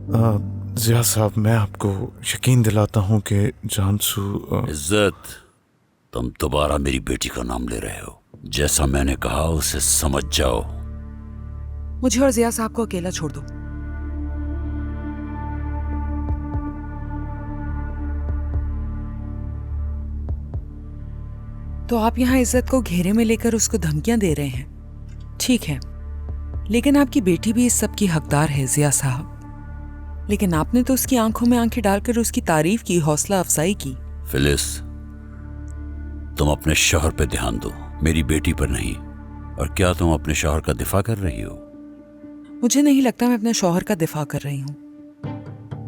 ज़िया साहब, मैं आपको यकीन दिलाता हूँ कि जानसू इज्जत, तुम दोबारा मेरी बेटी का नाम ले रहे हो। जैसा मैंने कहा उसे समझ जाओ। मुझे और ज़िया साहब को अकेला छोड़ दो। तो आप यहाँ इज्जत को घेरे में लेकर उसको धमकियां दे रहे हैं, ठीक है, लेकिन आपकी बेटी भी इस सब की हकदार है ज़िया साहब। लेकिन आपने तो उसकी आंखों में आंखें डालकर उसकी तारीफ की, हौसला अफजाई की। फिलिस, तुम अपने शौहर पे ध्यान दो, मेरी बेटी पर नहीं। और क्या तुम अपने शौहर का दिफा कर रही हो? मुझे नहीं लगता मैं अपने शौहर का दिफा कर रही हूँ,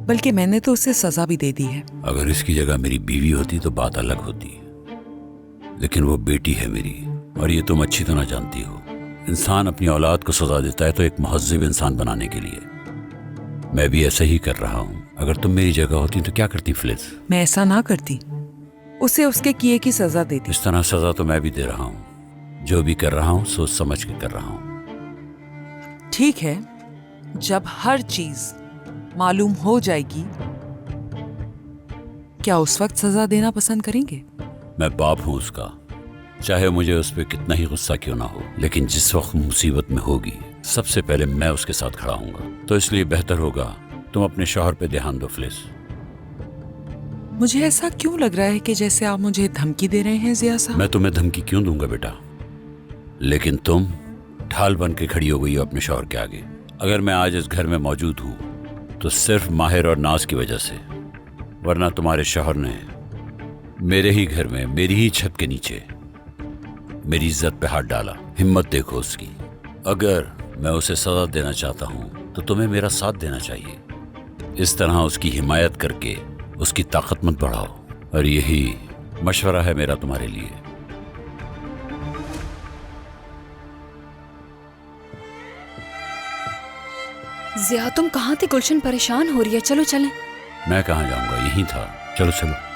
बल्कि मैंने तो उसे सजा भी दे दी है। अगर इसकी जगह मेरी बीवी होती तो बात अलग होती, लेकिन वो बेटी है मेरी, और ये तुम अच्छी तरह जानती हो। इंसान अपनी औलाद को सजा देता है तो एक महज़्ज़ब इंसान बनाने के लिए। मैं भी ऐसा ही कर रहा हूँ। अगर तुम मेरी जगह होती तो क्या करती फिलिस? मैं ऐसा ना करती, उसे उसके किए की सजा देती। इस तरह सजा तो मैं भी दे रहा हूँ। जो भी कर रहा हूँ सोच समझ के कर रहा हूँ। ठीक है, जब हर चीज मालूम हो जाएगी, क्या उस वक्त सजा देना पसंद करेंगे? मैं बाप हूँ उसका, चाहे मुझे उस पर कितना ही गुस्सा क्यों ना हो, लेकिन जिस वक्त मुसीबत में होगी सबसे पहले मैं उसके साथ खड़ा हूँगा। तो इसलिए बेहतर होगा तुम अपने शौहर पे ध्यान दो फिलिस। मुझे ऐसा क्यों लग रहा है कि जैसे आप मुझे धमकी दे रहे हैं ज़िया साहब? मैं तुम्हें धमकी क्यों दूंगा बेटा, लेकिन तुम ढाल बन के खड़ी हो गई हो अपने शौहर के आगे। अगर मैं आज इस घर में मौजूद हूँ तो सिर्फ माहिर और नाज की वजह से, वरना तुम्हारे शौहर ने मेरे ही घर में, मेरी ही छत के नीचे मेरी इज्जत पे हाथ डाला। हिम्मत देखो उसकी। अगर मैं उसे सजा देना चाहता हूँ तो तुम्हें मेरा साथ देना चाहिए। इस तरह उसकी हिमायत करके उसकी ताकत मत बढ़ाओ, और यही मशवरा है मेरा तुम्हारे लिए। ज़िया, तुम कहाँ थे? गुलशन परेशान हो रही है, चलो चलें। मैं कहाँ जाऊंगा, यहीं था। चलो चलो।